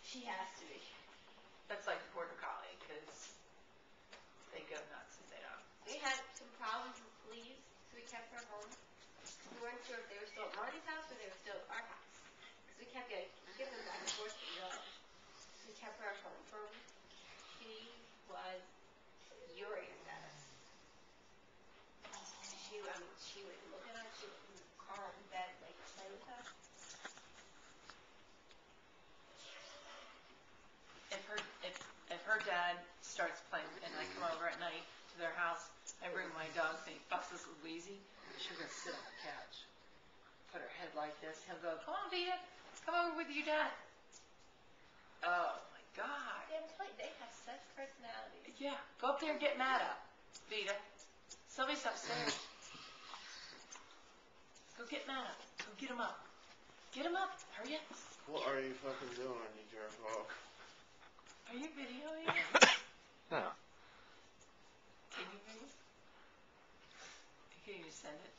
She has to be. That's like the border collie, because they go nuts if they don't. We had some problems with fleas, so we kept her home. We weren't sure if they were still at Marty's house or they were still at our house. So we kept getting them back and forth to go. We kept her at home for a week. She was furious at us. She would look at us, she would crawl in bed, like play with us. If her dad starts playing and I come over at night to their house, I bring my dog and fusses with Wheezy, she'll go sit on the couch, put her head like this. He'll go, "Come on, Vita, come over with your dad." Oh my God. They have such personalities. Yeah, go up there and get Matt up, Vita. Somebody's upstairs. Go get Matt up. Go get him up. Get him up. Hurry up. What are you fucking doing, you jerk off? Are you videoing? No. Can you video? Can you send it?